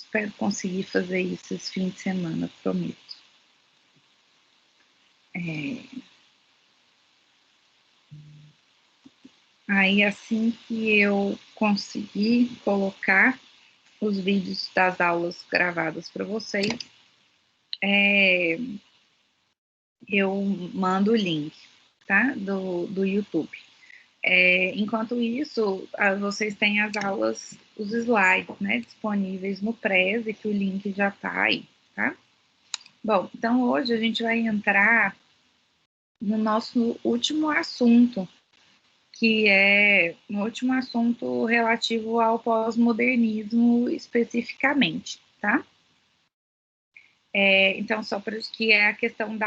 espero conseguir fazer isso esse fim de semana, prometo. Aí, assim que eu conseguir colocar os vídeos das aulas gravadas para vocês, eu mando o link, tá? Do YouTube. Enquanto isso, vocês têm as aulas, os slides, né, disponíveis no Prezi, que o link já tá aí, tá? Bom, então hoje a gente vai entrar no nosso último assunto, que é um último assunto relativo ao pós-modernismo especificamente, tá? Então, só para que é a questão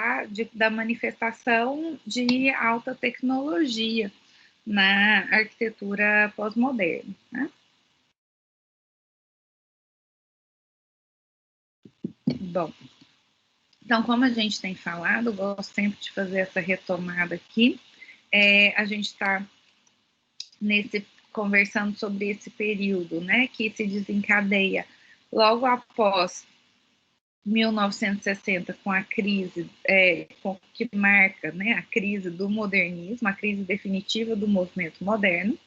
da manifestação de alta tecnologia na arquitetura pós-moderna, né? Bom, então, como a gente tem falado, gosto sempre de fazer essa retomada aqui, a gente está conversando sobre esse período, né, que se desencadeia logo após 1960, com a crise, que marca, né, a crise do modernismo, a crise definitiva do movimento moderno,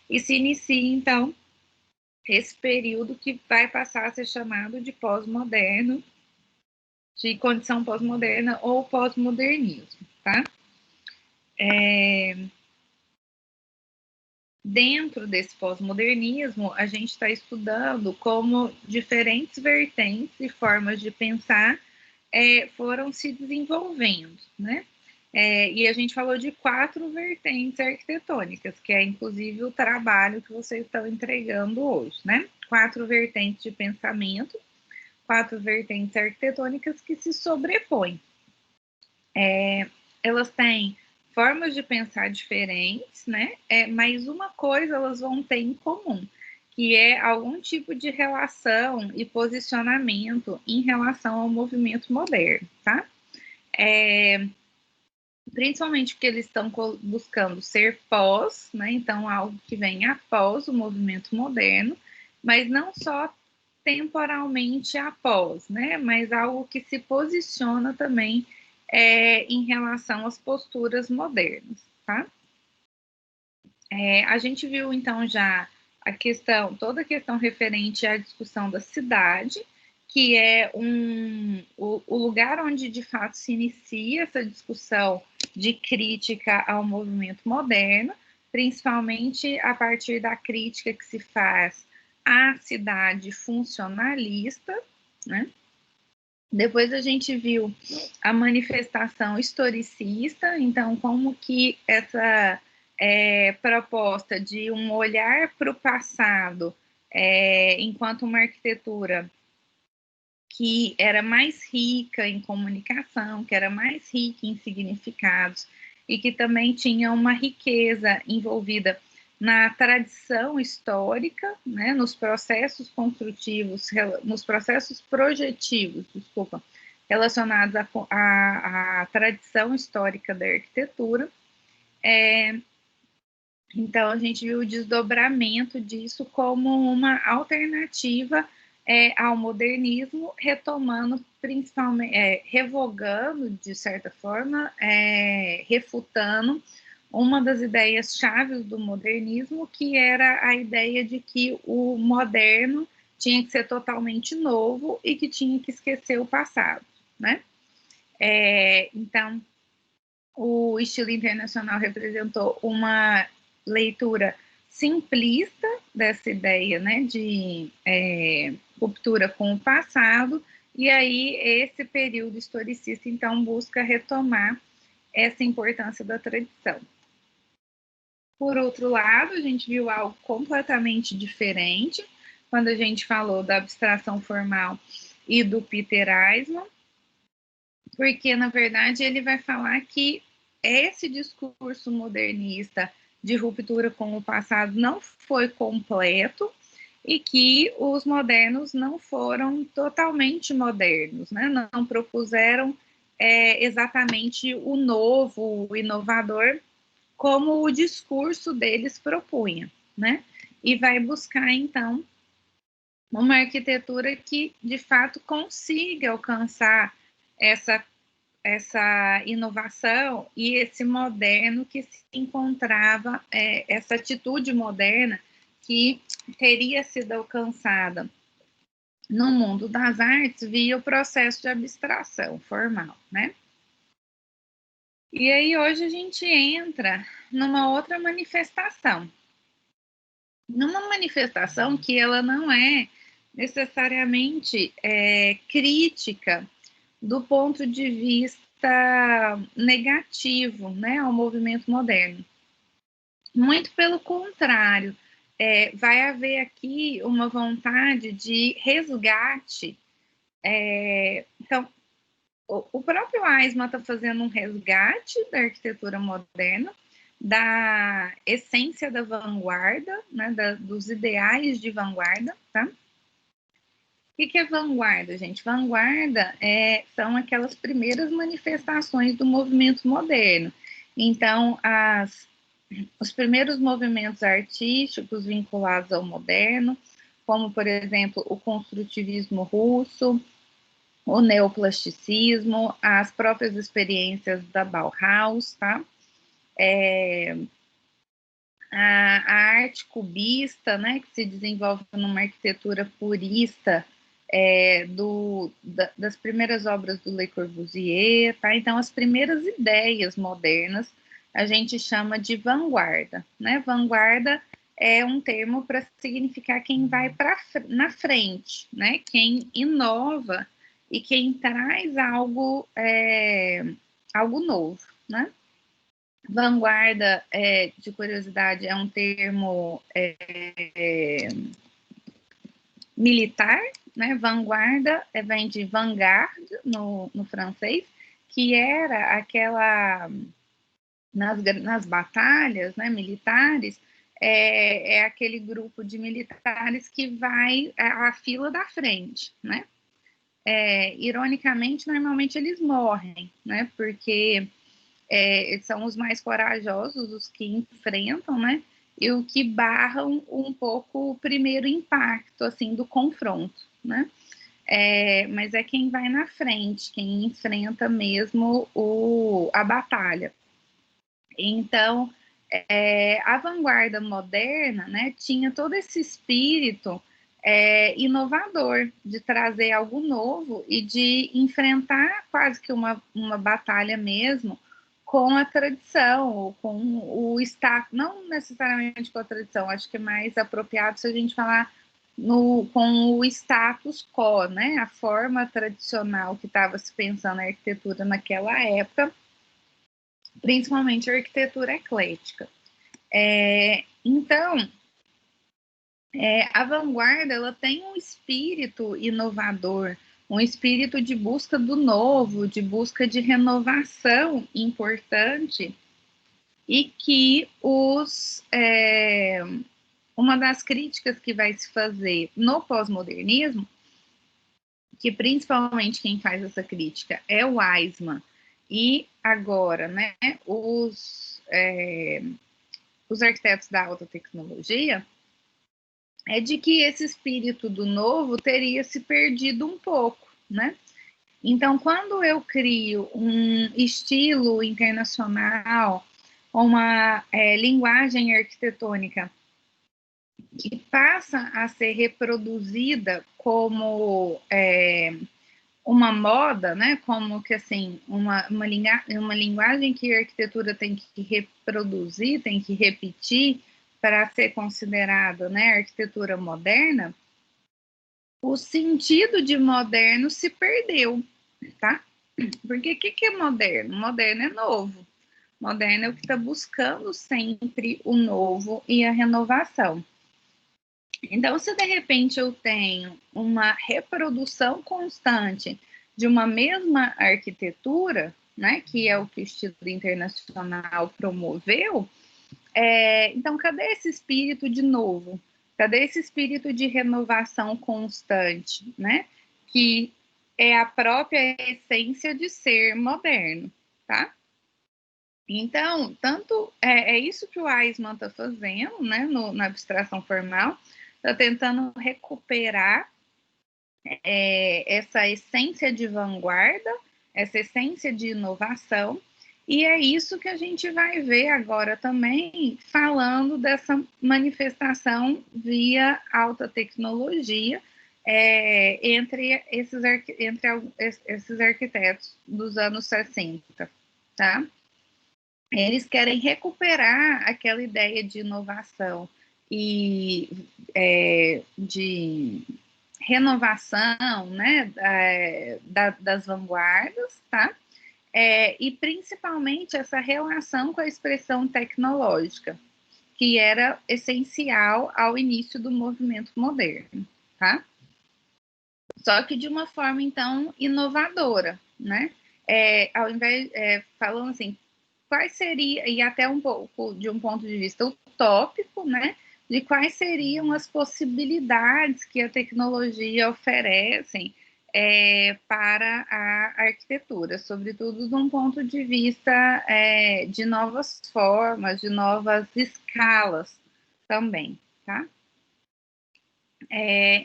e se inicia, então, esse período que vai passar a ser chamado de pós-moderno, de condição pós-moderna ou pós-modernismo, tá? Dentro desse pós-modernismo, a gente está estudando como diferentes vertentes e formas de pensar foram se desenvolvendo, né? E a gente falou de 4 vertentes arquitetônicas, que é inclusive o trabalho que vocês estão entregando hoje, né? 4 vertentes de pensamento, 4 vertentes arquitetônicas que se sobrepõem. Elas têm formas de pensar diferentes, né? Mas uma coisa elas vão ter em comum, que é algum tipo de relação e posicionamento em relação ao movimento moderno, tá? Principalmente porque eles estão buscando ser pós, né? Então, algo que vem após o movimento moderno, mas não só temporalmente após, né? Mas algo que se posiciona também em relação às posturas modernas, tá? A gente viu, então, já toda a questão referente à discussão da cidade, que é o lugar onde, de fato, se inicia essa discussão de crítica ao movimento moderno, principalmente a partir da crítica que se faz à cidade funcionalista, né? Depois a gente viu a manifestação historicista, então como que essa proposta de um olhar para o passado enquanto uma arquitetura que era mais rica em comunicação, que era mais rica em significados e que também tinha uma riqueza envolvida na tradição histórica, né, nos processos construtivos, nos processos projetivos, relacionados à tradição histórica da arquitetura. Então, a gente viu o desdobramento disso como uma alternativa ao modernismo, retomando principalmente, revogando, de certa forma, refutando uma das ideias chaves do modernismo, que era a ideia de que o moderno tinha que ser totalmente novo e que tinha que esquecer o passado, né? Então, o estilo internacional representou uma leitura simplista dessa ideia, né, de ruptura com o passado, e aí esse período historicista, então, busca retomar essa importância da tradição. Por outro lado, a gente viu algo completamente diferente, quando a gente falou da abstração formal e do Peter Eismann, porque, na verdade, ele vai falar que esse discurso modernista de ruptura com o passado não foi completo e que os modernos não foram totalmente modernos, né? Não propuseram exatamente o novo, o inovador, como o discurso deles propunha, né? E vai buscar, então, uma arquitetura que, de fato, consiga alcançar essa inovação e esse moderno que se encontrava, essa atitude moderna que teria sido alcançada no mundo das artes via o processo de abstração formal, né? E aí hoje a gente entra numa outra manifestação. Numa manifestação que ela não é necessariamente crítica do ponto de vista negativo, né, ao movimento moderno. Muito pelo contrário, vai haver aqui uma vontade de resgate. Então, o próprio Eisman está fazendo um resgate da arquitetura moderna, da essência da vanguarda, né, dos ideais de vanguarda, tá? O que é vanguarda, gente? Vanguarda são aquelas primeiras manifestações do movimento moderno. Então, os primeiros movimentos artísticos vinculados ao moderno, como, por exemplo, o construtivismo russo, o neoplasticismo, as próprias experiências da Bauhaus, tá? A arte cubista, né, que se desenvolve numa arquitetura purista, das primeiras obras do Le Corbusier, tá? Então, as primeiras ideias modernas a gente chama de vanguarda, né? Vanguarda é um termo para significar quem vai na frente, né? Quem inova e quem traz algo, algo novo, né? Vanguarda, de curiosidade, é um termo militar, né? Vanguarda vem de vanguard no francês, que era aquela nas batalhas, né, militares, é aquele grupo de militares que vai à fila da frente, né? Ironicamente, normalmente eles morrem, né? Porque são os mais corajosos, os que enfrentam, né? E o que barram um pouco o primeiro impacto, assim, do confronto, né? Mas é quem vai na frente, quem enfrenta mesmo a batalha. Então, a vanguarda moderna, né, tinha todo esse espírito inovador, de trazer algo novo e de enfrentar quase que uma batalha mesmo com a tradição, ou com o status, não necessariamente com a tradição, acho que é mais apropriado se a gente falar com o status quo, né, a forma tradicional que estava se pensando na arquitetura naquela época, principalmente a arquitetura eclética. Então, a vanguarda ela tem um espírito inovador, um espírito de busca do novo, de busca de renovação importante, e que uma das críticas que vai se fazer no pós-modernismo, que principalmente quem faz essa crítica é o Eisman, e agora, né, os arquitetos da alta tecnologia, é de que esse espírito do novo teria se perdido um pouco, né? Então, quando eu crio um estilo internacional, uma linguagem arquitetônica que passa a ser reproduzida como uma moda, né? Como que assim, uma linguagem que a arquitetura tem que reproduzir, tem que repetir para ser considerada, né, arquitetura moderna, o sentido de moderno se perdeu, tá? Porque o que é moderno? Moderno é novo. Moderno é o que está buscando sempre o novo e a renovação. Então, se de repente eu tenho uma reprodução constante de uma mesma arquitetura, né, que é o que o estilo internacional promoveu, então cadê esse espírito de novo? Cadê esse espírito de renovação constante, né? Que é a própria essência de ser moderno, tá? Então, tanto é isso que o Eisman está fazendo, né, na abstração formal, está tentando recuperar essa essência de vanguarda, essa essência de inovação, e é isso que a gente vai ver agora também, falando dessa manifestação via alta tecnologia, entre esses arquitetos dos anos 60, tá? Eles querem recuperar aquela ideia de inovação e de renovação, né, das vanguardas, tá? E principalmente essa relação com a expressão tecnológica, que era essencial ao início do movimento moderno, tá? Só que de uma forma, então, inovadora, né? Ao invés, falando assim, quais seria, e até um pouco de um ponto de vista utópico, né? De quais seriam as possibilidades que a tecnologia oferecem para a arquitetura, sobretudo de um ponto de vista de novas formas, de novas escalas também, tá?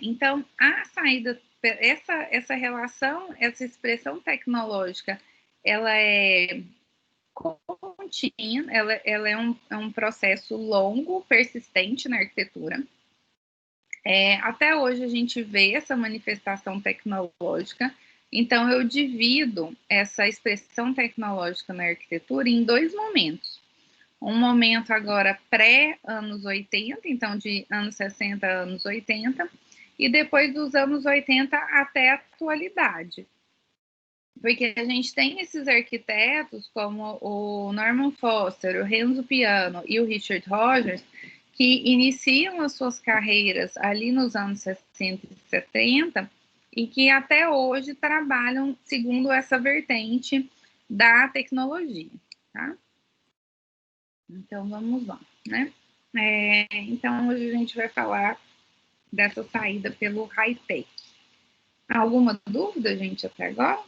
Então, a saída, essa relação, essa expressão tecnológica, ela é contínua, ela é um processo longo, persistente na arquitetura. Até hoje a gente vê essa manifestação tecnológica, então eu divido essa expressão tecnológica na arquitetura em dois momentos. Um momento agora pré-anos 80, então de anos 60 a anos 80, e depois dos anos 80 até a atualidade. Porque a gente tem esses arquitetos como o Norman Foster, o Renzo Piano e o Richard Rogers, que iniciam as suas carreiras ali nos anos 60 e 70 e que até hoje trabalham segundo essa vertente da tecnologia, tá? Então, vamos lá, né? Então, hoje a gente vai falar dessa saída pelo high-tech. Alguma dúvida, gente, até agora?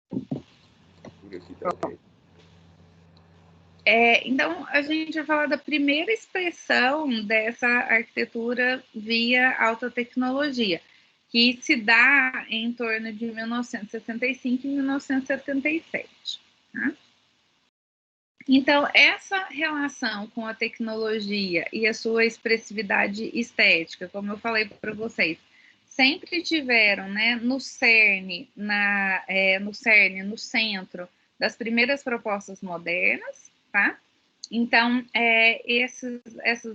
Por aqui tá ok. Então, a gente vai falar da primeira expressão dessa arquitetura via alta tecnologia, que se dá em torno de 1965 e 1977. Tá? Então, essa relação com a tecnologia e a sua expressividade estética, como eu falei para vocês, sempre tiveram, né, no cerne, no centro das primeiras propostas modernas, tá? Então, esses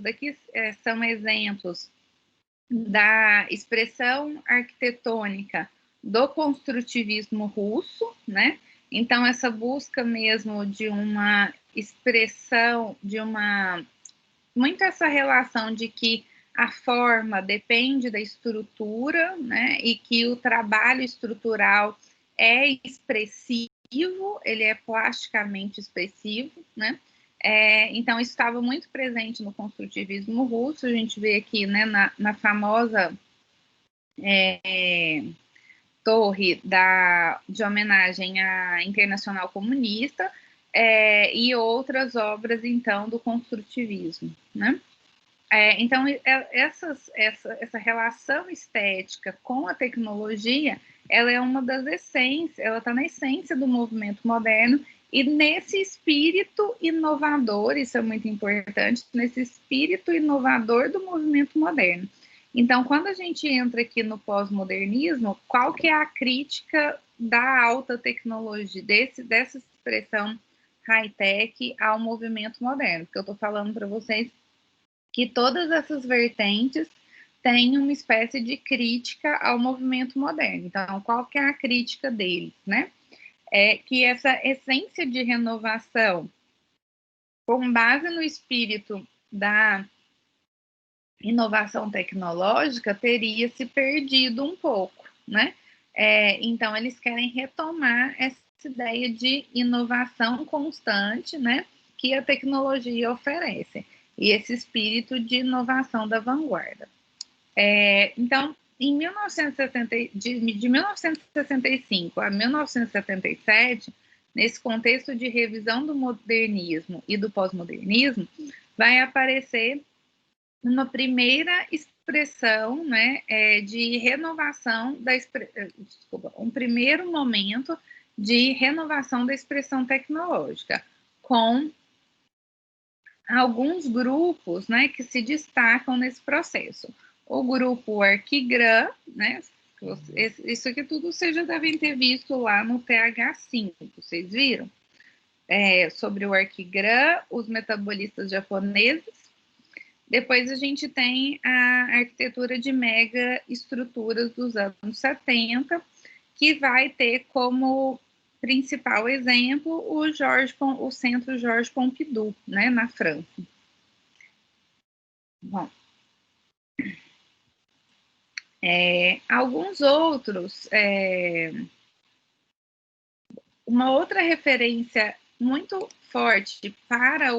daqui são exemplos da expressão arquitetônica do construtivismo russo, né? Então, essa busca mesmo de uma expressão, muito essa relação de que a forma depende da estrutura, né? E que o trabalho estrutural é expressivo, ele é plasticamente expressivo, né? Então, isso estava muito presente no construtivismo russo, a gente vê aqui, né, na famosa torre de homenagem à Internacional Comunista, e outras obras, então, do construtivismo, né? Então, essa relação estética com a tecnologia, ela é uma das essências, ela está na essência do movimento moderno, e nesse espírito inovador, isso é muito importante, nesse espírito inovador do movimento moderno. Então, quando a gente entra aqui no pós-modernismo, qual que é a crítica da alta tecnologia, dessa expressão high-tech ao movimento moderno? Porque eu estou falando para vocês que todas essas vertentes têm uma espécie de crítica ao movimento moderno. Então, qual que é a crítica deles, né? É que essa essência de renovação, com base no espírito da inovação tecnológica, teria se perdido um pouco, né? Então, eles querem retomar essa ideia de inovação constante, né? Que a tecnologia oferece, e esse espírito de inovação da vanguarda. Então, de 1965 a 1977, nesse contexto de revisão do modernismo e do pós-modernismo, vai aparecer uma primeira expressão, né, de renovação desculpa, um primeiro momento de renovação da expressão tecnológica, com alguns grupos, né, que se destacam nesse processo. O grupo Arquigram, né, isso aqui tudo vocês já devem ter visto lá no TH5, vocês viram? Sobre o Arquigram, os metabolistas japoneses. Depois a gente tem a arquitetura de mega estruturas dos anos 70, que vai ter como principal exemplo o Centro Georges Pompidou, né, na França. Bom, alguns outros, uma outra referência muito forte para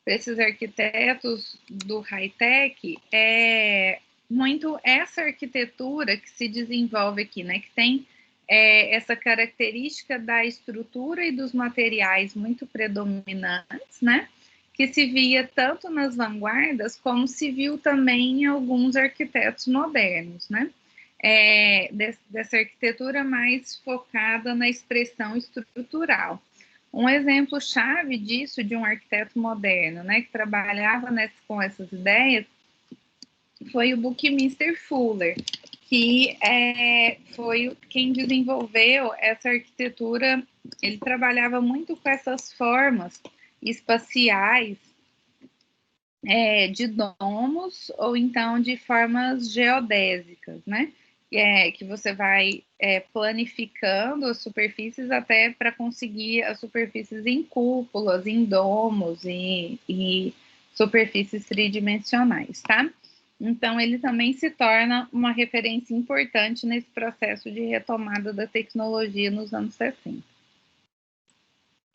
esses arquitetos do high-tech é muito essa arquitetura que se desenvolve aqui, né? Que tem essa característica da estrutura e dos materiais muito predominantes, né? Que se via tanto nas vanguardas como se viu também em alguns arquitetos modernos, né? Dessa arquitetura mais focada na expressão estrutural. Um exemplo chave disso, de um arquiteto moderno, né, que trabalhava com essas ideias, foi o Buckminster Fuller, que foi quem desenvolveu essa arquitetura. Ele trabalhava muito com essas formas espaciais de domos ou então de formas geodésicas, né? Que você vai planificando as superfícies até para conseguir as superfícies em cúpulas, em domos e superfícies tridimensionais, tá? Então, ele também se torna uma referência importante nesse processo de retomada da tecnologia nos anos 60.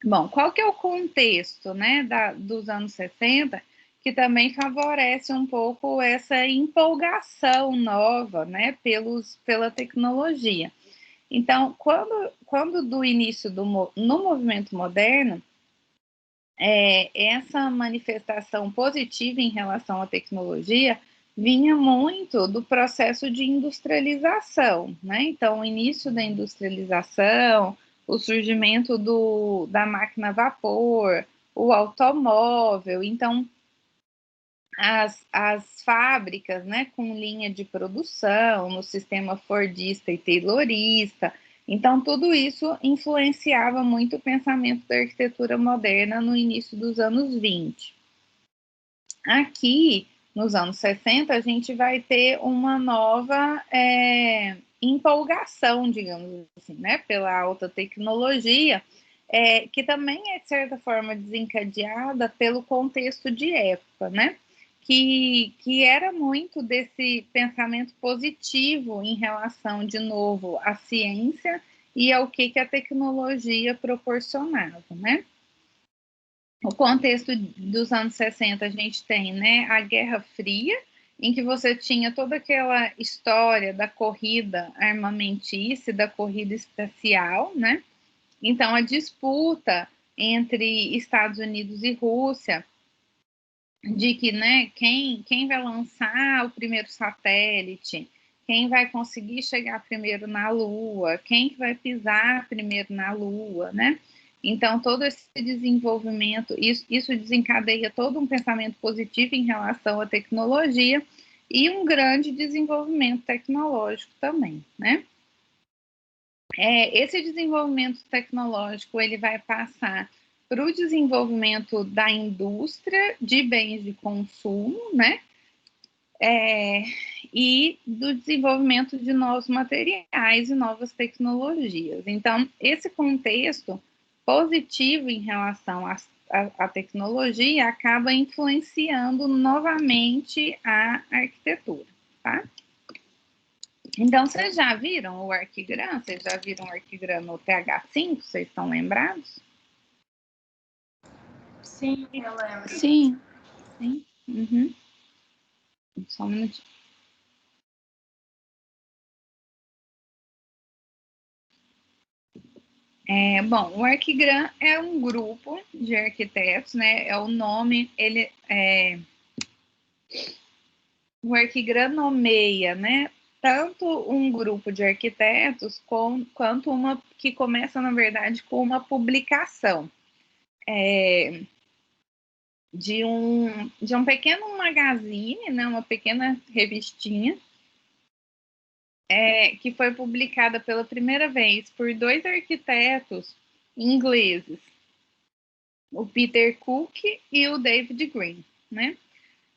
Bom, qual que é o contexto, né, dos anos 60, que também favorece um pouco essa empolgação nova, né, pela tecnologia. Então, quando do início no movimento moderno, essa manifestação positiva em relação à tecnologia vinha muito do processo de industrialização, né? Então, o início da industrialização, o surgimento da máquina a vapor, o automóvel. Então, as fábricas, né, com linha de produção, no sistema fordista e taylorista. Então, tudo isso influenciava muito o pensamento da arquitetura moderna no início dos anos 20. Aqui, nos anos 60, a gente vai ter uma nova empolgação, digamos assim, né, pela alta tecnologia, que também é, de certa forma, desencadeada pelo contexto de época, né? Que era muito desse pensamento positivo em relação, de novo, à ciência e ao que a tecnologia proporcionava, né? O contexto dos anos 60, a gente tem, né, a Guerra Fria, em que você tinha toda aquela história da corrida armamentícia, da corrida espacial, né? Então, a disputa entre Estados Unidos e Rússia, de que, né, quem vai lançar o primeiro satélite, quem vai conseguir chegar primeiro na Lua, quem que vai pisar primeiro na Lua, né? Então, todo esse desenvolvimento, isso desencadeia todo um pensamento positivo em relação à tecnologia e um grande desenvolvimento tecnológico também, né? Esse desenvolvimento tecnológico, ele vai passar para o desenvolvimento da indústria de bens de consumo, né? E do desenvolvimento de novos materiais e novas tecnologias. Então, esse contexto positivo em relação à tecnologia acaba influenciando novamente a arquitetura, tá? Então, vocês já viram o Arquigram? Vocês já viram o Arquigram no TH5? Vocês estão lembrados? Sim, eu lembro. Sim. Sim. Uhum. Só um minutinho. Bom, o Arquigram é um grupo de arquitetos, né? É o nome, o Arquigram nomeia, né? Tanto um grupo de arquitetos quanto uma que começa, na verdade, com uma publicação de um pequeno magazine, né? Uma pequena revistinha, que foi publicada pela primeira vez por dois arquitetos ingleses, o Peter Cook e o David Green, né?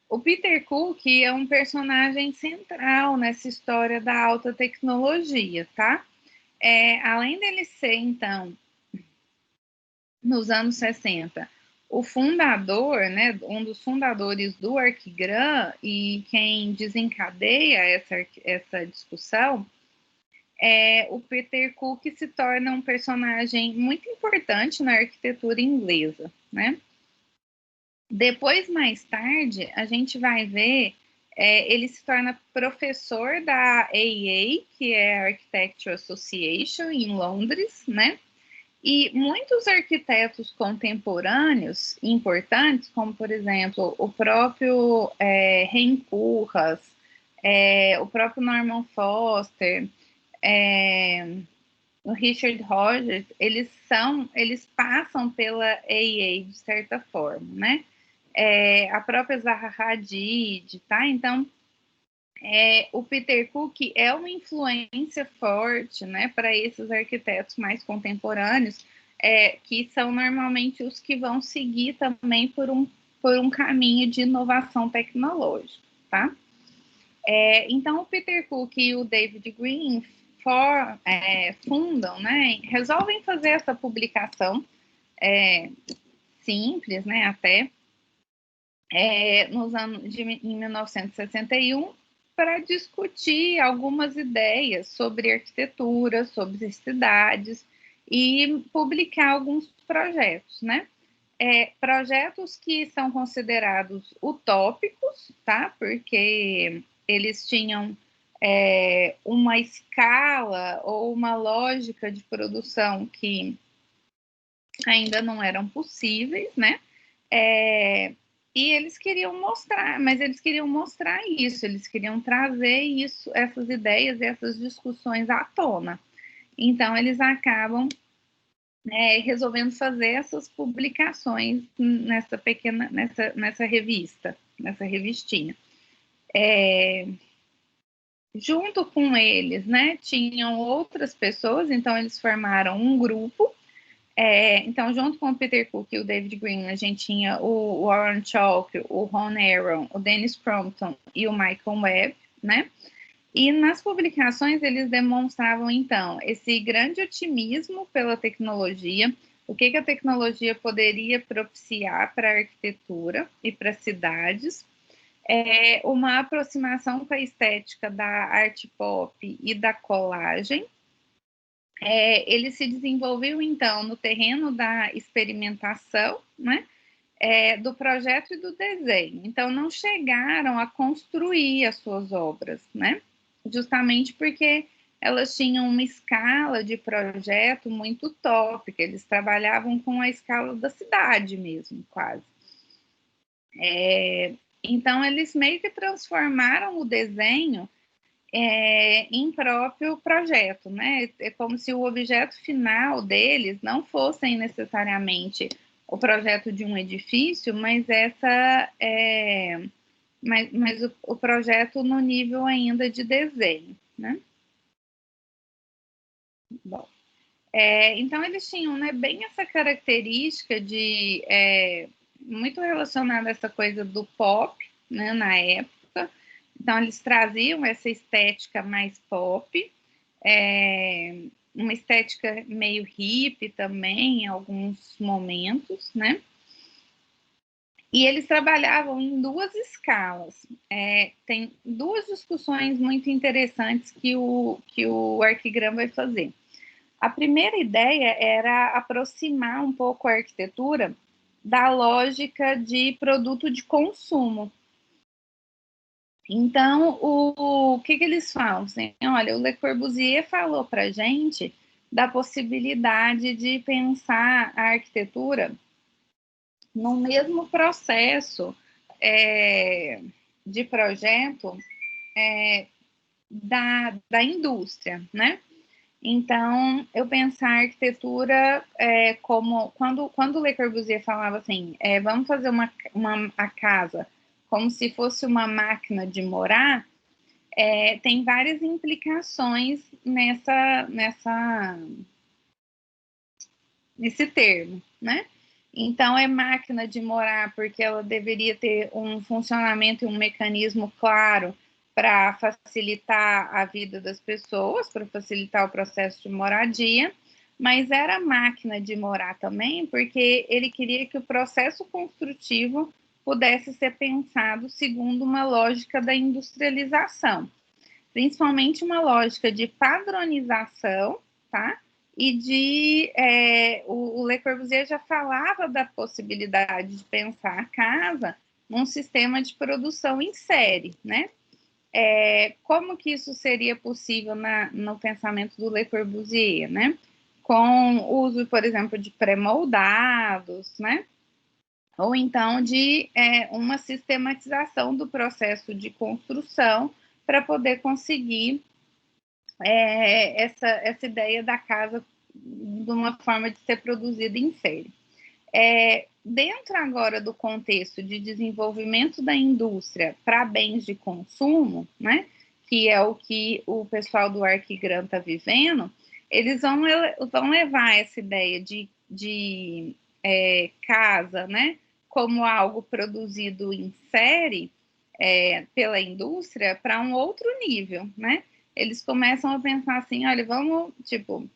O Peter Cook é um personagem central nessa história da alta tecnologia, tá? Além dele ser, então, nos anos 60, o fundador, né, um dos fundadores do Arquigram e quem desencadeia essa discussão, o Peter Cook se torna um personagem muito importante na arquitetura inglesa, né? Depois, mais tarde, a gente vai ver, ele se torna professor da AEA, que é a Architecture Association, em Londres, né? E muitos arquitetos contemporâneos importantes, como, por exemplo, o próprio Hein Koolhaas, o próprio Norman Foster, o Richard Rogers, eles passam pela AEA, de certa forma, né? A própria Zaha Hadid, tá? Então, o Peter Cook é uma influência forte, né, para esses arquitetos mais contemporâneos, que são normalmente os que vão seguir também por um caminho de inovação tecnológica, tá? Então, o Peter Cook e o David Green fundam, né, resolvem fazer essa publicação simples, né, até, nos anos em 1961, para discutir algumas ideias sobre arquitetura, sobre cidades e publicar alguns projetos, né? Projetos que são considerados utópicos, tá? Porque eles tinham uma escala ou uma lógica de produção que ainda não eram possíveis, né? E eles queriam mostrar, mas eles queriam mostrar isso, eles queriam trazer isso, essas ideias, essas discussões à tona. Então, eles acabam resolvendo fazer essas publicações nessa revista, nessa revistinha. Junto com eles, né, tinham outras pessoas, então eles formaram um grupo. Então, junto com o Peter Cook e o David Green, a gente tinha o Warren Chalk, o Ron Aaron, o Dennis Crompton e o Michael Webb, né? E nas publicações eles demonstravam, então, esse grande otimismo pela tecnologia, o que a tecnologia poderia propiciar para a arquitetura e para as cidades, uma aproximação com a estética da arte pop e da colagem. Ele se desenvolveu, então, no terreno da experimentação, né? Do projeto e do desenho. Então, não chegaram a construir as suas obras, né? Justamente porque elas tinham uma escala de projeto muito utópica, eles trabalhavam com a escala da cidade mesmo, quase. Então, eles meio que transformaram o desenho em próprio projeto, né? É como se o objeto final deles não fossem necessariamente o projeto de um edifício, mas mas o projeto no nível ainda de desenho, né? Bom, então eles tinham, né, bem essa característica de muito relacionada a essa coisa do pop, né, na época. Então eles traziam essa estética mais pop, uma estética meio hippie também, em alguns momentos, né? E eles trabalhavam em duas escalas. Tem duas discussões muito interessantes que o Arquigram vai fazer. A primeira ideia era aproximar um pouco a arquitetura da lógica de produto de consumo. Então, o que eles falam? Assim, olha, o Le Corbusier falou para a gente da possibilidade de pensar a arquitetura no mesmo processo de projeto da indústria, né? Então, eu pensar a arquitetura como... Quando Le Corbusier falava assim, vamos fazer a casa como se fosse uma máquina de morar, tem várias implicações nesse termo, né? Então, é máquina de morar porque ela deveria ter um funcionamento e um mecanismo claro para facilitar a vida das pessoas, para facilitar o processo de moradia, mas era máquina de morar também porque ele queria que o processo construtivo pudesse ser pensado segundo uma lógica da industrialização, principalmente uma lógica de padronização, tá? E o Le Corbusier já falava da possibilidade de pensar a casa num sistema de produção em série, né? Como que isso seria possível no pensamento do Le Corbusier, né? Com o uso, por exemplo, de pré-moldados, né? Ou então de uma sistematização do processo de construção para poder conseguir essa ideia da casa de uma forma de ser produzida em série. Dentro agora do contexto de desenvolvimento da indústria para bens de consumo, né, que é o que o pessoal do Arquigram está vivendo, eles vão levar essa ideia de casa, né, como algo produzido em série pela indústria para um outro nível, né? Eles começam a pensar assim, olha, vamos, tipo,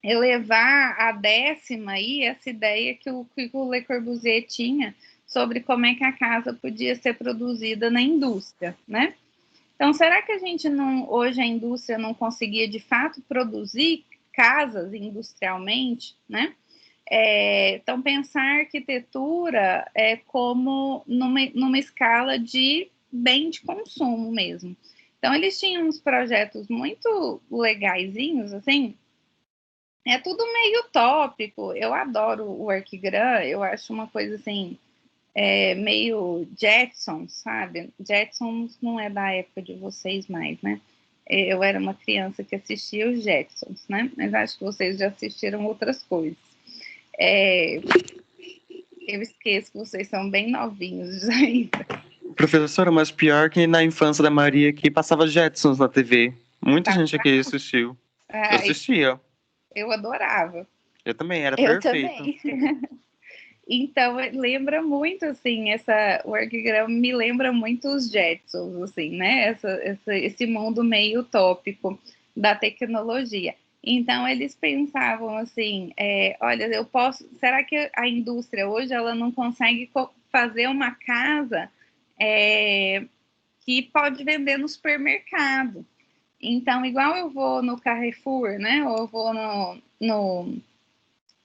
elevar a décima aí essa ideia que o Le Corbusier tinha sobre como é que a casa podia ser produzida na indústria, né? Então, será que hoje a indústria não conseguia de fato produzir casas industrialmente, né? Então, pensar a arquitetura como numa escala de bem de consumo mesmo. Então, eles tinham uns projetos muito legaisinhos, assim, tudo meio utópico. Eu adoro o Arquigram, eu acho uma coisa assim, meio Jetsons, sabe? Jetsons não é da época de vocês mais, né? Eu era uma criança que assistia os Jetsons, né? Mas acho que vocês já assistiram outras coisas. Eu esqueço que vocês são bem novinhos ainda. Professora, mas pior que na infância da Maria que passava Jetsons na TV. Muita gente aqui assistiu. Eu assistia. Eu adorava. Eu também, era Eu perfeito. também. Então, lembra muito, assim, o Arquigram me lembra muito os Jetsons, assim, né? Esse mundo meio utópico da tecnologia. Então, eles pensavam assim, olha, será que a indústria hoje, ela não consegue fazer uma casa que pode vender no supermercado? Então, igual eu vou no Carrefour, né? Ou eu vou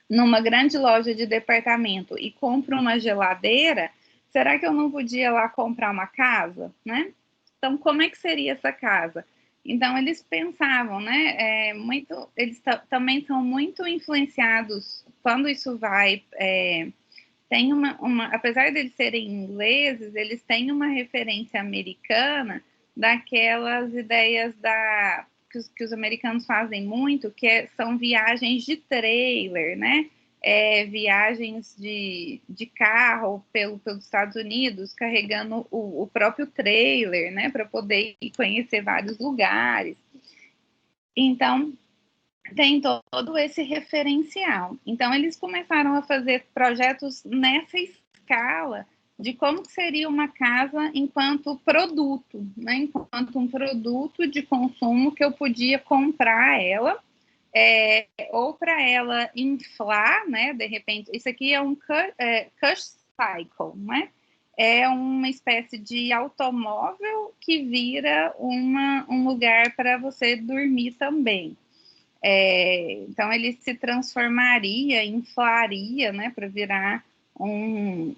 numa grande loja de departamento e compro uma geladeira, será que eu não podia lá comprar uma casa, né? Então, como é que seria essa casa? Então, eles pensavam, né? Eles também são muito influenciados quando isso vai. Tem apesar de eles serem ingleses, eles têm uma referência americana daquelas ideias que os americanos fazem muito, são viagens de trailer, né? Viagens de carro pelos Estados Unidos, carregando o próprio trailer, né? Para poder conhecer vários lugares. Então, tem todo esse referencial. Então, eles começaram a fazer projetos nessa escala de como seria uma casa enquanto produto, né? Enquanto um produto de consumo que eu podia comprar ela, ou para ela inflar, né? De repente, isso aqui é um cush cycle, né? É uma espécie de automóvel que vira um lugar para você dormir também. Então, ele se transformaria, inflaria, né, para virar um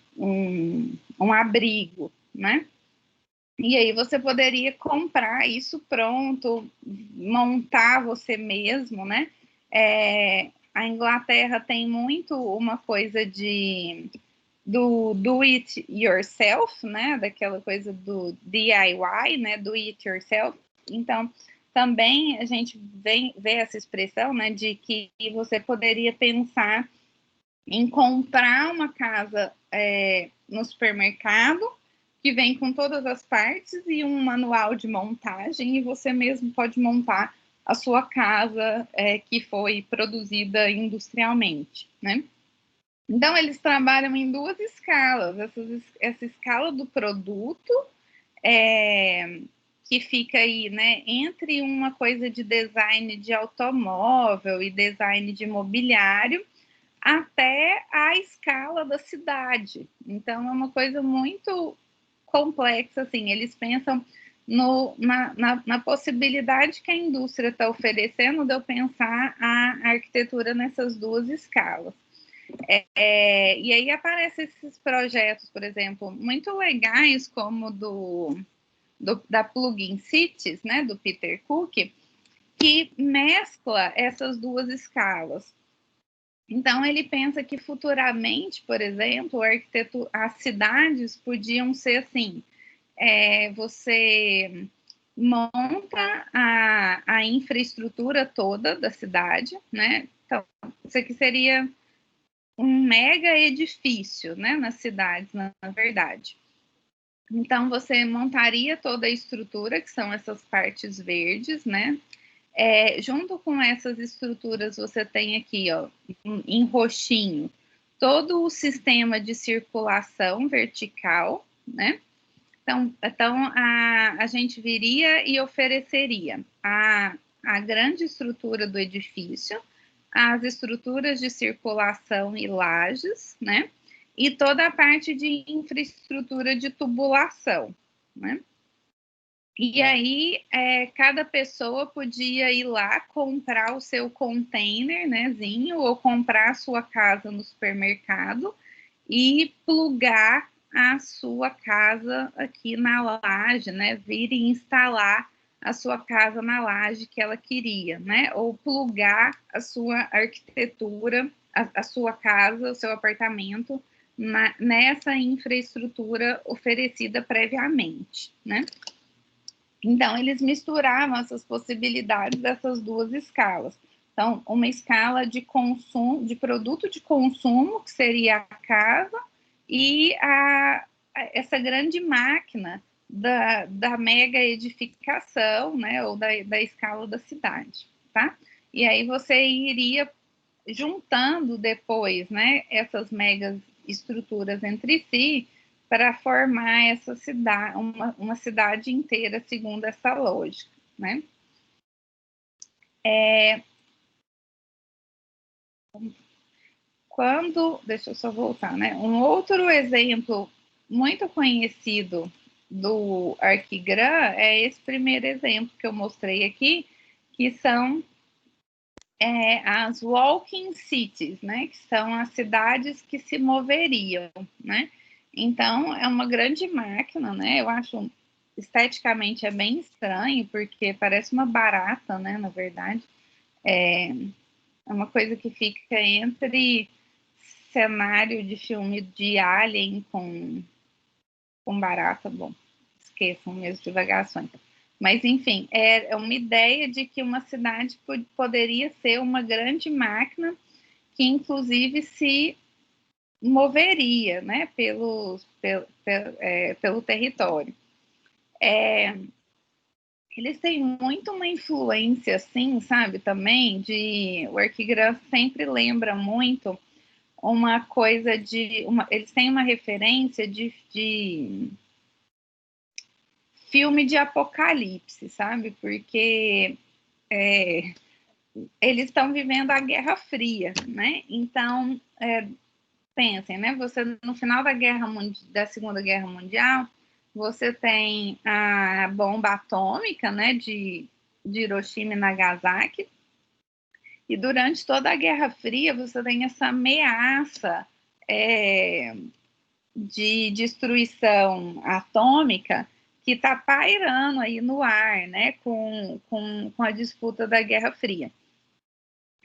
abrigo, né? E aí você poderia comprar isso pronto, montar você mesmo, né? A Inglaterra tem muito uma coisa do it yourself, né? Daquela coisa do DIY, né? Do it yourself. Então, também a gente vê essa expressão, né? De que você poderia pensar em comprar uma casa no supermercado, que vem com todas as partes e um manual de montagem, e você mesmo pode montar a sua casa que foi produzida industrialmente, né? Então, eles trabalham em duas escalas. Essa escala do produto, que fica aí, né, entre uma coisa de design de automóvel e design de mobiliário, até a escala da cidade. Então, é uma coisa muito complexa, assim. Eles pensam na possibilidade que a indústria está oferecendo de eu pensar a arquitetura nessas duas escalas. E aí aparecem esses projetos, por exemplo, muito legais, como da Plugin Cities, né, do Peter Cook, que mescla essas duas escalas. Então, ele pensa que futuramente, por exemplo, as cidades podiam ser assim, você monta a infraestrutura toda da cidade, né? Então, isso aqui seria um mega edifício, né, nas cidades, na verdade. Então, você montaria toda a estrutura, que são essas partes verdes, né? Junto com essas estruturas, você tem aqui, ó, em roxinho, todo o sistema de circulação vertical, né? Então a gente viria e ofereceria a grande estrutura do edifício, as estruturas de circulação e lajes, né? E toda a parte de infraestrutura de tubulação, né? E aí, cada pessoa podia ir lá comprar o seu container, nézinho, ou comprar a sua casa no supermercado e plugar a sua casa aqui na laje, né? Vir e instalar a sua casa na laje que ela queria, né? Ou plugar a sua arquitetura, a sua casa, o seu apartamento, nessa infraestrutura oferecida previamente, né? Então, eles misturavam essas possibilidades dessas duas escalas. Então, uma escala de consumo, de produto de consumo, que seria a casa, e essa grande máquina da mega edificação, né, ou da escala da cidade, tá? E aí você iria juntando depois, né, essas megas estruturas entre si, para formar essa cidade, uma cidade inteira, segundo essa lógica, né? Deixa eu só voltar, né? Um outro exemplo muito conhecido do Arquigram é esse primeiro exemplo que eu mostrei aqui, que são as walking cities, né? Que são as cidades que se moveriam, né? Então, é uma grande máquina, né? Eu acho esteticamente é bem estranho, porque parece uma barata, né? Na verdade, é uma coisa que fica entre cenário de filme de Alien com barata. Bom, esqueçam minhas divagações. Mas, enfim, é uma ideia de que uma cidade poderia ser uma grande máquina que, inclusive, se moveria, né, pelo território. Eles têm muito uma influência, assim, sabe, também, o Arquigram sempre lembra muito uma coisa eles têm uma referência de filme de apocalipse, sabe, porque eles estão vivendo a Guerra Fria, né, então, pensem, né, você no final da Segunda Guerra Mundial, você tem a bomba atômica, né, de Hiroshima e Nagasaki, e durante toda a Guerra Fria você tem essa ameaça de destruição atômica que está pairando aí no ar, né, com a disputa da Guerra Fria.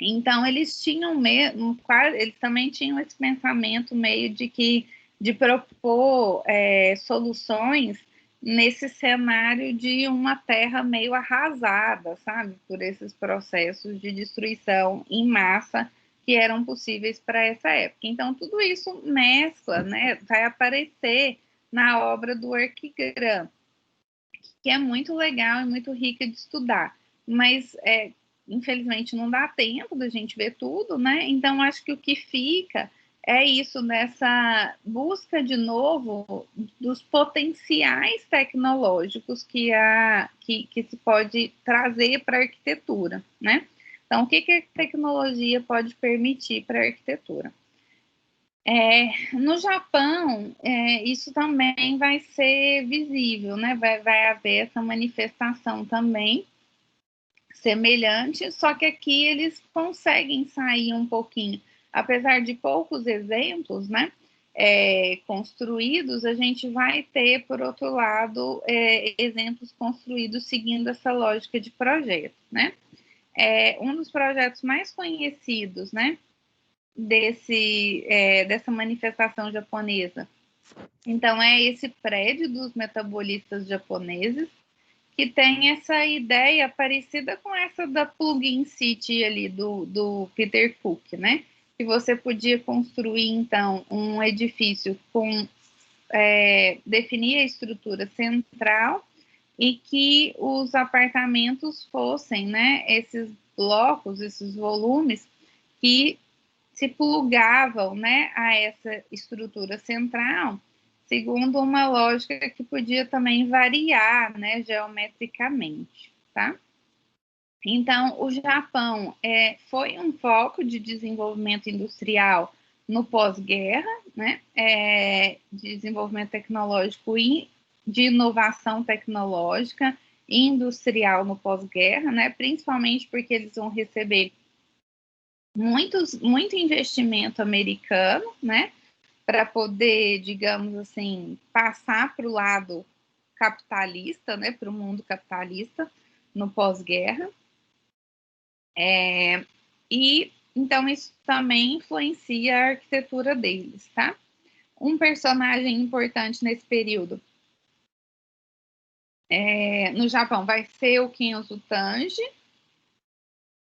Então, eles tinham mesmo, eles também tinham esse pensamento meio de propor soluções nesse cenário de uma terra meio arrasada, sabe, por esses processos de destruição em massa que eram possíveis para essa época. Então, tudo isso mescla, né, vai aparecer na obra do Erkgram, que é muito legal e muito rica de estudar, mas infelizmente não dá tempo da gente ver tudo, né? Então acho que o que fica é isso, nessa busca de novo dos potenciais tecnológicos que se pode trazer para a arquitetura, né? Então, o que a tecnologia pode permitir para a arquitetura? No Japão, isso também vai ser visível, né? Vai haver essa manifestação também semelhante, só que aqui eles conseguem sair um pouquinho, apesar de poucos exemplos, né? Construídos, a gente vai ter, por outro lado, exemplos construídos seguindo essa lógica de projeto, né? Um dos projetos mais conhecidos, né? Dessa manifestação japonesa. Então, é esse prédio dos metabolistas japoneses, que tem essa ideia parecida com essa da Plug-in City ali do Peter Cook, né? Que você podia construir, então, um edifício com definir a estrutura central e que os apartamentos fossem, né, esses blocos, esses volumes que se plugavam, né, a essa estrutura central, segundo uma lógica que podia também variar, né, geometricamente, tá? Então, o Japão foi um foco de desenvolvimento industrial no pós-guerra, né, de desenvolvimento tecnológico e de inovação tecnológica e industrial no pós-guerra, né, principalmente porque eles vão receber muito investimento americano, né, para poder, digamos assim, passar para o lado capitalista, né, para o mundo capitalista no pós-guerra. E então isso também influencia a arquitetura deles, tá? Um personagem importante nesse período no Japão vai ser o Kenzo Tange,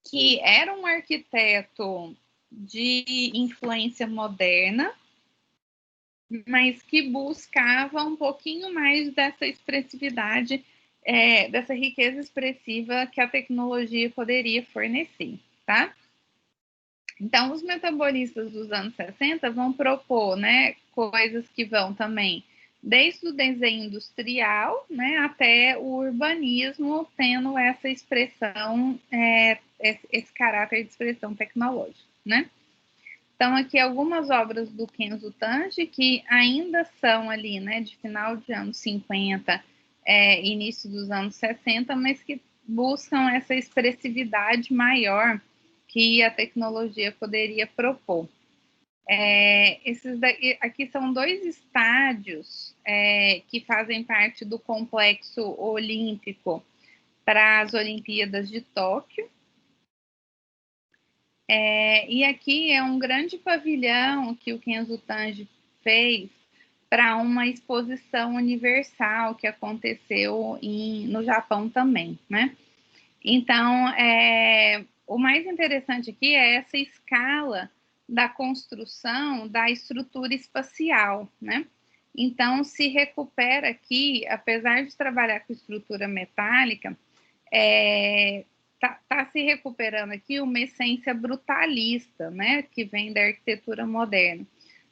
que era um arquiteto de influência moderna, mas que buscava um pouquinho mais dessa expressividade, dessa riqueza expressiva que a tecnologia poderia fornecer, tá? Então, os metabolistas dos anos 60 vão propor, né, coisas que vão também desde o desenho industrial, né, até o urbanismo, tendo essa expressão, esse caráter de expressão tecnológica, né? Então, aqui algumas obras do Kenzo Tange, que ainda são ali, né, de final de anos 50, início dos anos 60, mas que buscam essa expressividade maior que a tecnologia poderia propor. Esses aqui são 2 estádios que fazem parte do complexo olímpico para as Olimpíadas de Tóquio. E aqui é um grande pavilhão que o Kenzo Tange fez para uma exposição universal que aconteceu no Japão também, né? Então, o mais interessante aqui é essa escala da construção da estrutura espacial, né? Então, se recupera aqui, apesar de trabalhar com estrutura metálica, tá se recuperando aqui uma essência brutalista, né? Que vem da arquitetura moderna,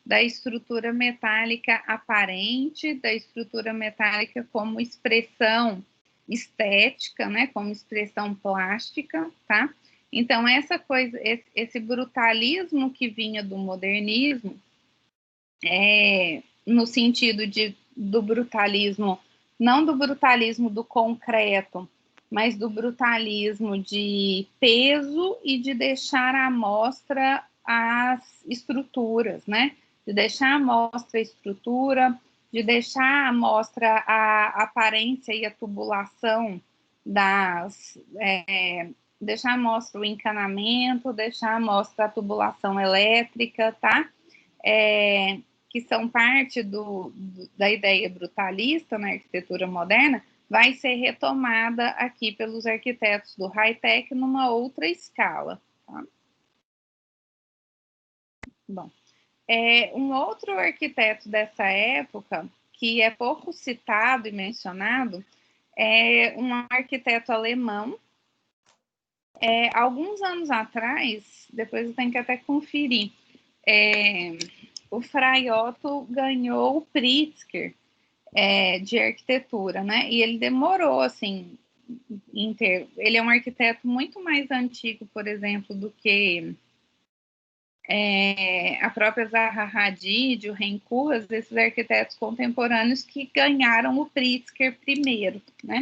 da estrutura metálica aparente, da estrutura metálica como expressão estética, né, como expressão plástica, tá? Então, essa coisa, esse brutalismo que vinha do modernismo, no sentido do brutalismo, não do brutalismo do concreto, mas do brutalismo de peso e de deixar à mostra as estruturas, né? De deixar à mostra a estrutura, de deixar à mostra a aparência e a tubulação deixar à mostra o encanamento, deixar à mostra a tubulação elétrica, tá? Que são parte da ideia brutalista na arquitetura moderna, vai ser retomada aqui pelos arquitetos do high-tech numa outra escala. Tá? Bom, um outro arquiteto dessa época, que é pouco citado e mencionado, é um arquiteto alemão. Alguns anos atrás, depois eu tenho que até conferir, o Frei Otto ganhou o Pritzker de arquitetura, né? E ele demorou, assim, ele é um arquiteto muito mais antigo, por exemplo, do que a própria Zaha Hadid, o Ren Koolhaas, esses arquitetos contemporâneos que ganharam o Pritzker primeiro, né?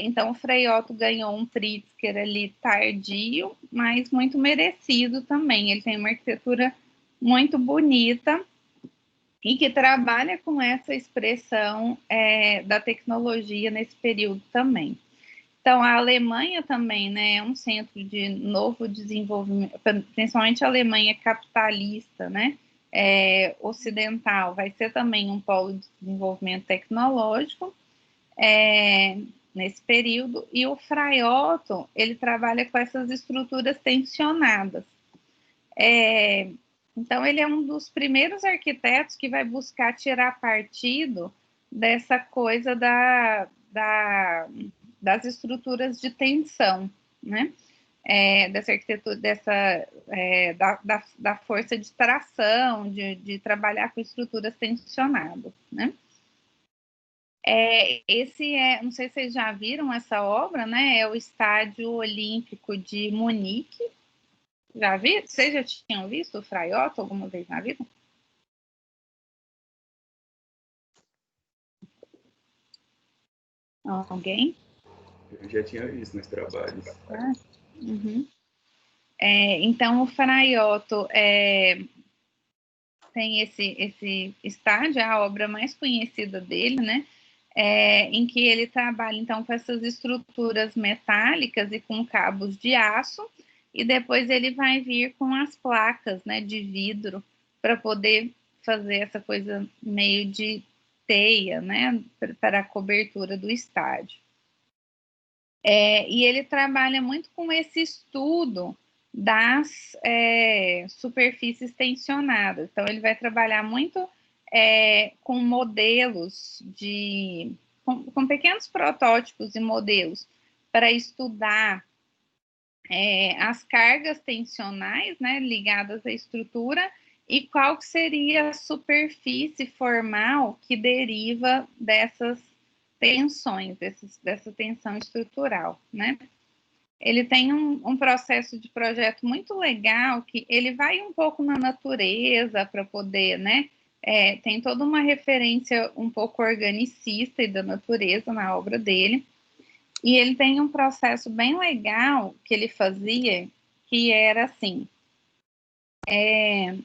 Então, o Frei Otto ganhou um Pritzker ali tardio, mas muito merecido também. Ele tem uma arquitetura muito bonita e que trabalha com essa expressão da tecnologia nesse período também. Então, a Alemanha também, né, é um centro de novo desenvolvimento, principalmente a Alemanha capitalista, né, ocidental, vai ser também um polo de desenvolvimento tecnológico nesse período, e o Frei Otto, ele trabalha com essas estruturas tensionadas. Então, ele é um dos primeiros arquitetos que vai buscar tirar partido dessa coisa das estruturas de tensão, né? Dessa arquitetura, da força de tração, de trabalhar com estruturas tensionadas, né? Não sei se vocês já viram essa obra, né? É o Estádio Olímpico de Munique. Já vi? Vocês já tinham visto o Frei Otto alguma vez na vida? Alguém? Eu já tinha visto nos trabalhos. Uhum. Então, o Frei Otto tem esse estádio, é a obra mais conhecida dele, né? Em que ele trabalha, então, com essas estruturas metálicas e com cabos de aço, e depois ele vai vir com as placas, né, de vidro, para poder fazer essa coisa meio de teia, né, para a cobertura do estádio. E ele trabalha muito com esse estudo das superfícies tensionadas. Então, ele vai trabalhar muito com modelos com pequenos protótipos e modelos para estudar as cargas tensionais, né, ligadas à estrutura e qual que seria a superfície formal que deriva dessas tensões, dessa tensão estrutural, né? Ele tem um processo de projeto muito legal, que ele vai um pouco na natureza para poder, né? Tem toda uma referência um pouco organicista e da natureza na obra dele. E ele tem um processo bem legal que ele fazia, que era assim. Deixa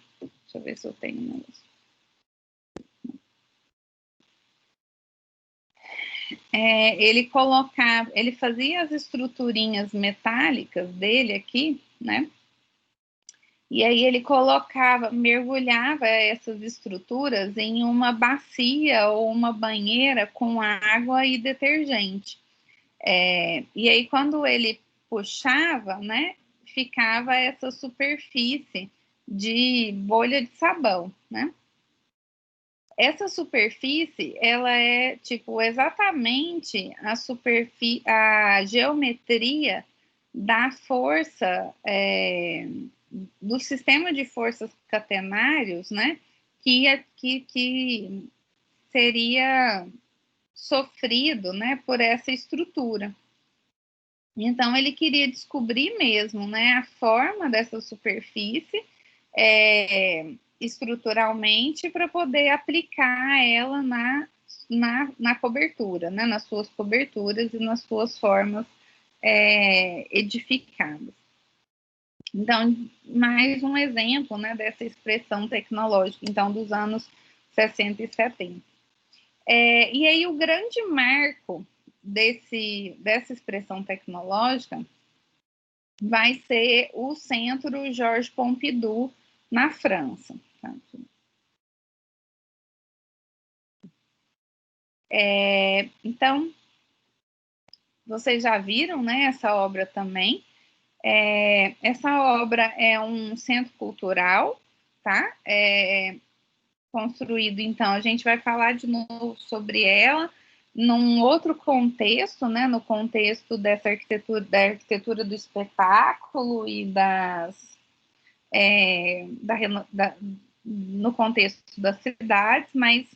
eu ver se eu tenho um negócio. Ele fazia as estruturinhas metálicas dele aqui, né? E aí ele mergulhava essas estruturas em uma bacia ou uma banheira com água e detergente. E aí quando ele puxava, né, ficava essa superfície de bolha de sabão, né? Essa superfície, ela é tipo exatamente a geometria da força do sistema de forças catenários, né? Que seria sofrido, né? Por essa estrutura. Então ele queria descobrir mesmo, né? A forma dessa superfície estruturalmente para poder aplicar ela na cobertura, né, nas suas coberturas e nas suas formas edificadas. Então, mais um exemplo, né, dessa expressão tecnológica, então, dos anos 60 e 70. E aí o grande marco dessa expressão tecnológica vai ser o Centro Georges Pompidou, na França. Tá? Então, vocês já viram, né, essa obra também. Essa obra é um centro cultural, tá? Construído, então, a gente vai falar de novo sobre ela num outro contexto, né? No contexto dessa arquitetura, da arquitetura do espetáculo e no contexto das cidades, mas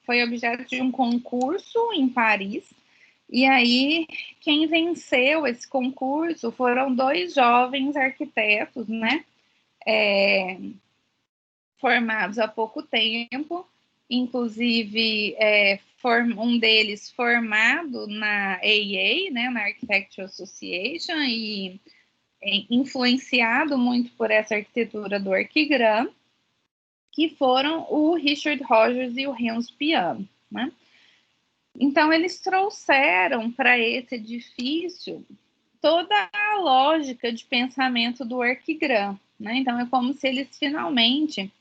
foi objeto de um concurso em Paris, e aí quem venceu esse concurso foram 2 jovens arquitetos, né? Formados há pouco tempo, inclusive um deles formado na AEA, né, na Architecture Association, e influenciado muito por essa arquitetura do Arquigram, que foram o Richard Rogers e o Hans Piano, né? Então, eles trouxeram para esse edifício toda a lógica de pensamento do Arquigram, né? Então, é como se eles finalmente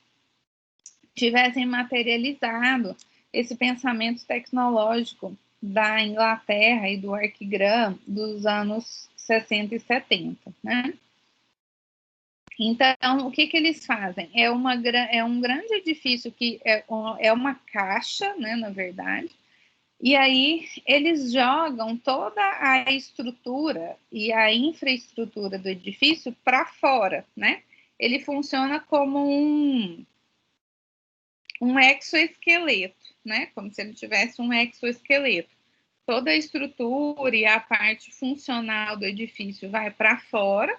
tivessem materializado esse pensamento tecnológico da Inglaterra e do Arquigram dos anos 60 e 70, né? Então, o que eles fazem? É um grande edifício que é uma caixa, né, na verdade, e aí eles jogam toda a estrutura e a infraestrutura do edifício para fora, né? Ele funciona como um exoesqueleto, né? Como se ele tivesse um exoesqueleto. Toda a estrutura e a parte funcional do edifício vai para fora,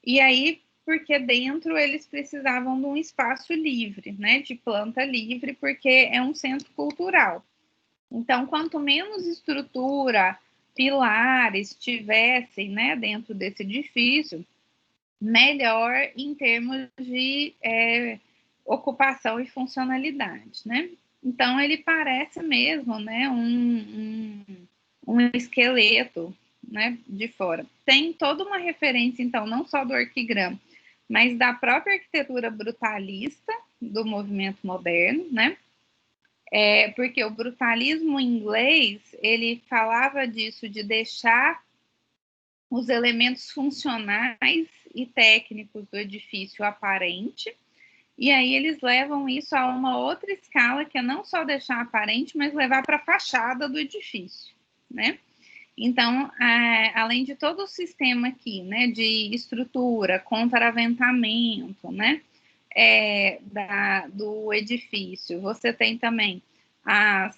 e aí, porque dentro eles precisavam de um espaço livre, né? De planta livre, porque é um centro cultural. Então, quanto menos estrutura, pilares tivessem, né, dentro desse edifício, melhor em termos de ocupação e funcionalidade, né? Então, ele parece mesmo, né, um esqueleto, né, de fora. Tem toda uma referência, então, não só do Arquigram, mas da própria arquitetura brutalista do movimento moderno, né? Porque o brutalismo inglês, ele falava disso, de deixar os elementos funcionais e técnicos do edifício aparente, e aí eles levam isso a uma outra escala, que é não só deixar aparente, mas levar para a fachada do edifício, né? Então, além de todo o sistema aqui, né, de estrutura, contraventamento, né, do edifício, você tem também a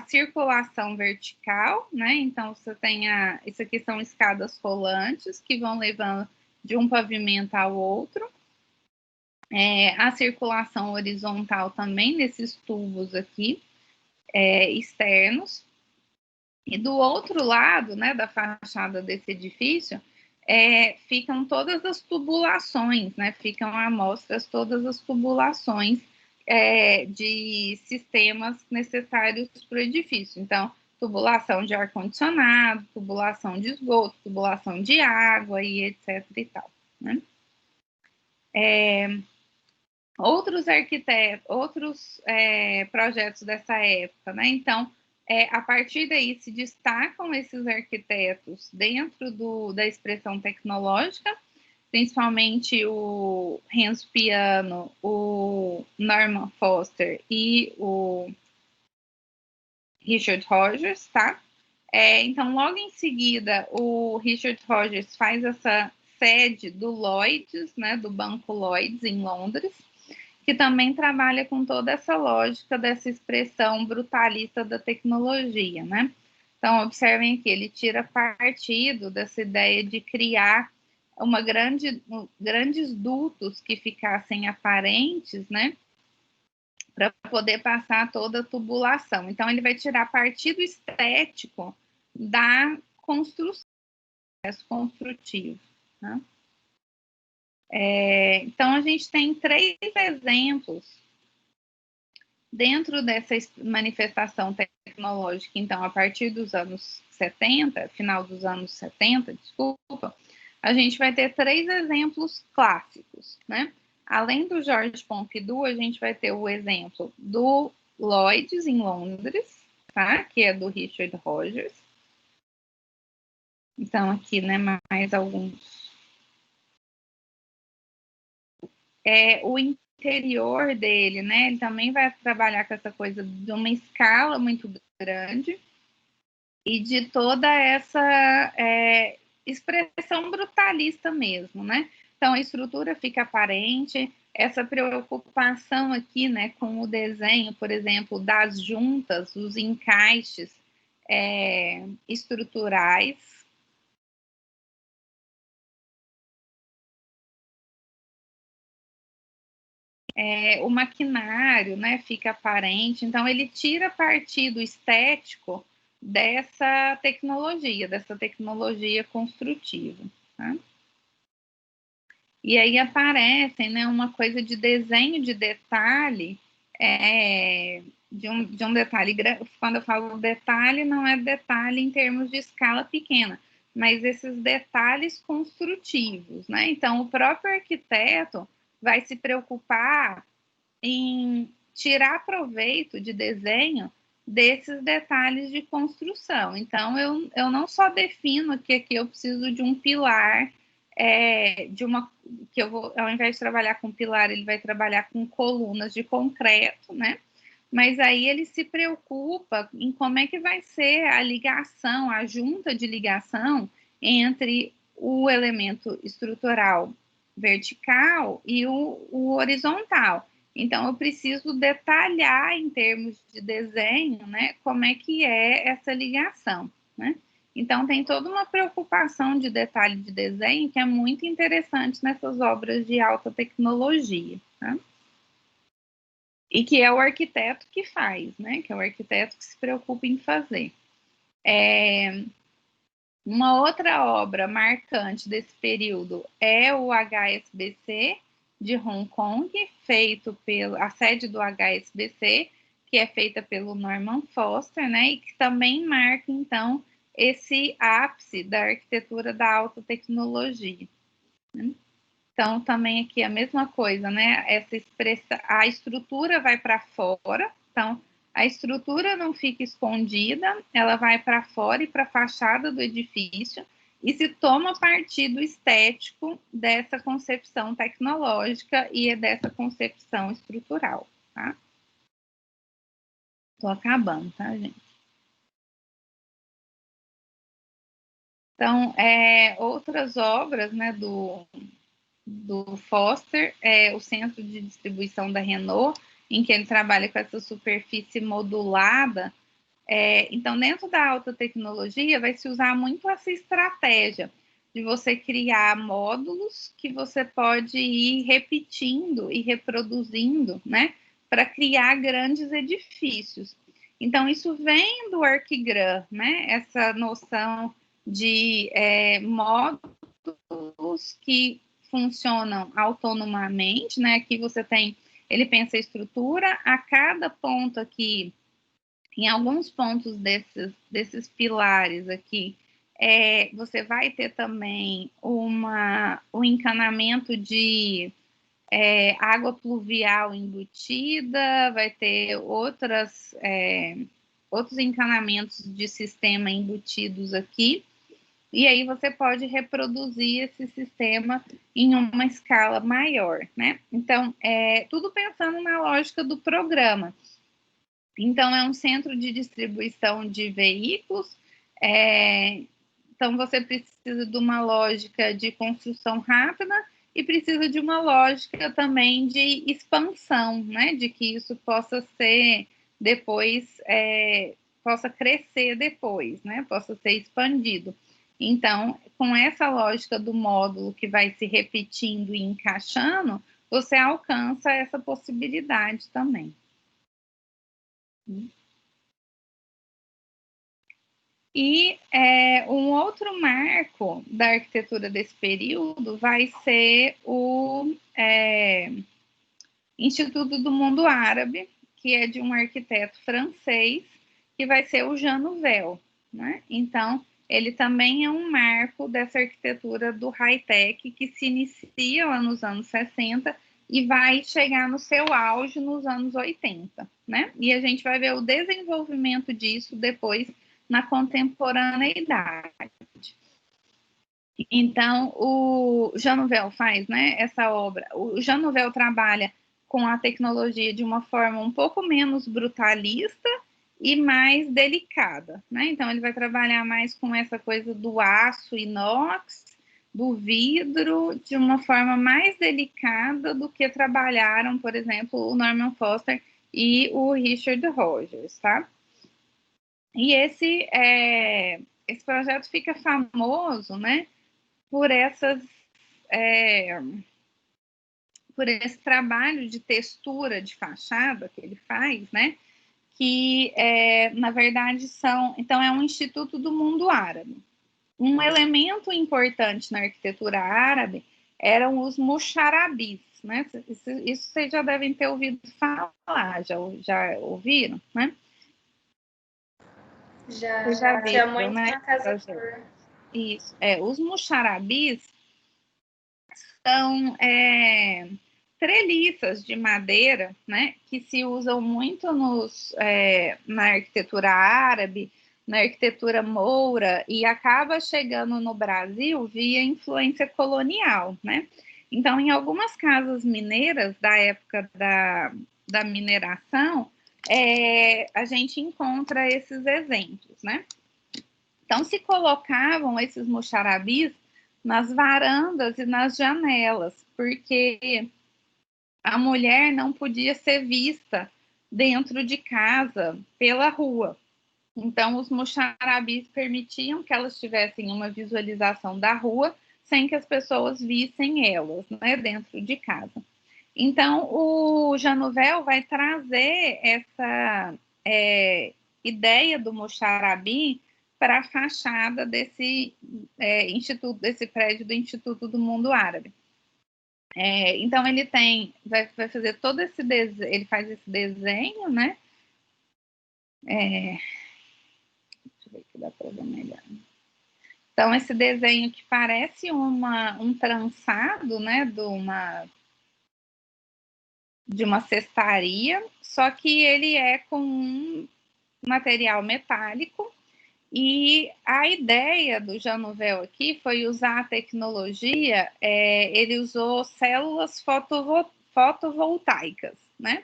circulação vertical, né? Então, você tem isso aqui são escadas rolantes que vão levando de um pavimento ao outro. A circulação horizontal também nesses tubos aqui, externos. E do outro lado, né, da fachada desse edifício, ficam todas as tubulações, né? Ficam amostras todas as tubulações de sistemas necessários para o edifício. Então, tubulação de ar-condicionado, tubulação de esgoto, tubulação de água e etc. e tal, né? Outros arquitetos, outros projetos dessa época, né? Então, a partir daí se destacam esses arquitetos dentro da expressão tecnológica, principalmente o Hans Piano, o Norman Foster e o Richard Rogers, tá? Então, logo em seguida, o Richard Rogers faz essa sede do Lloyds, né, do Banco Lloyds, em Londres, que também trabalha com toda essa lógica dessa expressão brutalista da tecnologia, né? Então, observem aqui, ele tira partido dessa ideia de criar grandes dutos que ficassem aparentes, né? Para poder passar toda a tubulação. Então, ele vai tirar partido estético da construção, construtivo, né? Então, a gente tem 3 exemplos dentro dessa manifestação tecnológica, então, a partir dos anos 70, final dos anos 70, desculpa, a gente vai ter 3 exemplos clássicos, né? Além do Georges Pompidou, a gente vai ter o exemplo do Lloyds, em Londres, tá? Que é do Richard Rogers. Então, aqui, né, mais alguns. O interior dele, né, ele também vai trabalhar com essa coisa de uma escala muito grande e de toda essa expressão brutalista mesmo, né? Então, a estrutura fica aparente, essa preocupação aqui, né, com o desenho, por exemplo, das juntas, os encaixes estruturais. O maquinário, né, fica aparente, então ele tira partido estético dessa tecnologia construtiva. Tá? E aí aparecem, né, uma coisa de desenho de detalhe, de um detalhe grande. Quando eu falo detalhe, não é detalhe em termos de escala pequena, mas esses detalhes construtivos, né? Então, o próprio arquiteto vai se preocupar em tirar proveito de desenho desses detalhes de construção. Então, eu não só defino que aqui eu preciso de um pilar, que eu vou, ao invés de trabalhar com pilar, ele vai trabalhar com colunas de concreto, né? Mas aí ele se preocupa em como é que vai ser a ligação, a junta de ligação entre o elemento estrutural vertical e o horizontal. Então, eu preciso detalhar em termos de desenho, né, como é que é essa ligação, né? Então, tem toda uma preocupação de detalhe de desenho que é muito interessante nessas obras de alta tecnologia, tá? E que é o arquiteto que faz, né? Que é o arquiteto que se preocupa em fazer. Uma outra obra marcante desse período é o HSBC de Hong Kong, a sede do HSBC, que é feita pelo Norman Foster, né? E que também marca, então, esse ápice da arquitetura da alta tecnologia. Né? Então, também aqui a mesma coisa, né? A estrutura vai para fora, então a estrutura não fica escondida, ela vai para fora e para a fachada do edifício e se toma partido estético dessa concepção tecnológica e dessa concepção estrutural, tá? Estou acabando, tá, gente? Então, outras obras, né, do Foster, o centro de distribuição da Renault, em que ele trabalha com essa superfície modulada. Então, dentro da alta tecnologia, vai se usar muito essa estratégia de você criar módulos que você pode ir repetindo e reproduzindo, né, para criar grandes edifícios. Então, isso vem do Archigram, né, essa noção de módulos que funcionam autonomamente, né? Aqui você tem, ele pensa a estrutura, a cada ponto aqui, em alguns pontos desses pilares aqui, você vai ter também o encanamento de água pluvial embutida, vai ter outros encanamentos de sistema embutidos aqui, e aí você pode reproduzir esse sistema em uma escala maior, né? Então, tudo pensando na lógica do programa. Então, é um centro de distribuição de veículos, então você precisa de uma lógica de construção rápida e precisa de uma lógica também de expansão, né? De que isso possa ser depois, possa crescer depois, né? Possa ser expandido. Então, com essa lógica do módulo que vai se repetindo e encaixando, você alcança essa possibilidade também. E um outro marco da arquitetura desse período vai ser o Instituto do Mundo Árabe, que é de um arquiteto francês, que vai ser o Januvel, né? Então, ele também é um marco dessa arquitetura do high-tech que se inicia lá nos anos 60 e vai chegar no seu auge nos anos 80, né? E a gente vai ver o desenvolvimento disso depois na contemporaneidade. Então, o Jean Nouvel faz, né, essa obra. O Jean Nouvel trabalha com a tecnologia de uma forma um pouco menos brutalista e mais delicada, né? Então, ele vai trabalhar mais com essa coisa do aço inox, do vidro, de uma forma mais delicada do que trabalharam, por exemplo, o Norman Foster e o Richard Rogers, tá? E esse projeto fica famoso, né, por por esse trabalho de textura de fachada que ele faz, né, que na verdade então é um instituto do mundo árabe. Um elemento importante na arquitetura árabe eram os muxarabis, né? Isso vocês já devem ter ouvido falar, já ouviram, né? Já tinha muito, né, na casa tour. Isso, os muxarabis são treliças de madeira, né, que se usam muito na arquitetura árabe, na arquitetura moura, e acaba chegando no Brasil via influência colonial, né? Então, em algumas casas mineiras da época da mineração, a gente encontra esses exemplos, né? Então, se colocavam esses muxarabis nas varandas e nas janelas, porque a mulher não podia ser vista dentro de casa pela rua. Então, os muxarabis permitiam que elas tivessem uma visualização da rua sem que as pessoas vissem elas, né, dentro de casa. Então, o Jean Nouvel vai trazer essa ideia do muxarabi para a fachada desse instituto, desse prédio do Instituto do Mundo Árabe. Então, ele vai fazer todo esse desenho, ele faz esse desenho, né? Deixa eu ver que dá para ver melhor. Então, esse desenho que parece um trançado, né, de uma cestaria, só que ele é com um material metálico, e a ideia do Jean Nouvel aqui foi usar a tecnologia, ele usou células fotovoltaicas, né,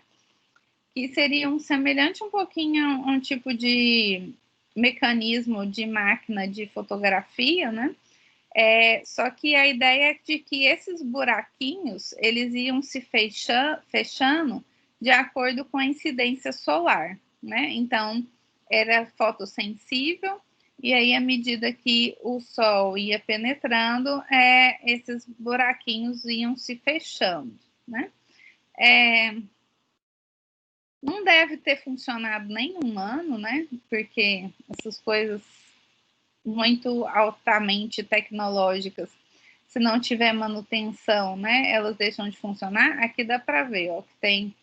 que seriam semelhante um pouquinho a um tipo de mecanismo de máquina de fotografia, né? Só que a ideia é de que esses buraquinhos eles iam se fechando de acordo com a incidência solar, né? Então, era fotossensível, e aí, à medida que o sol ia penetrando, esses buraquinhos iam se fechando, né? Não deve ter funcionado nem um ano, né? Porque essas coisas muito altamente tecnológicas, se não tiver manutenção, né, elas deixam de funcionar. Aqui dá para ver, ó, que tem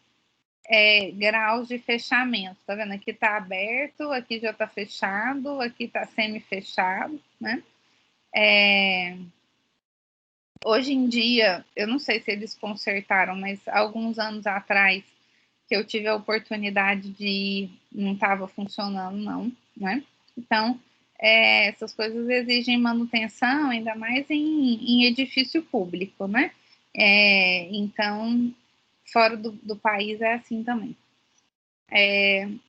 graus de fechamento, tá vendo? Aqui tá aberto, aqui já tá fechado, aqui tá semi-fechado, né? Hoje em dia, eu não sei se eles consertaram, mas alguns anos atrás, que eu tive a oportunidade de ir, não estava funcionando, não, né? Então, essas coisas exigem manutenção, ainda mais em edifício público, né? Então, fora do país é assim também.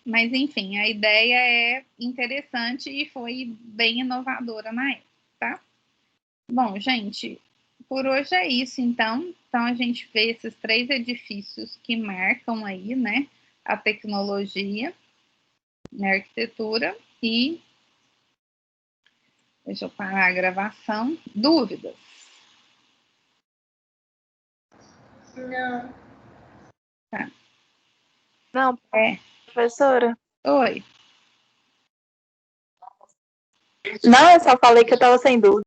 Mas, enfim, a ideia é interessante e foi bem inovadora na época, tá? Bom, gente, por hoje é isso, então. Então, a gente vê esses 3 edifícios que marcam aí, né, a tecnologia na arquitetura. E deixa eu parar a gravação. Dúvidas? Não. Tá. Não, professora. Oi. Não, eu só falei que eu estava sem dúvida.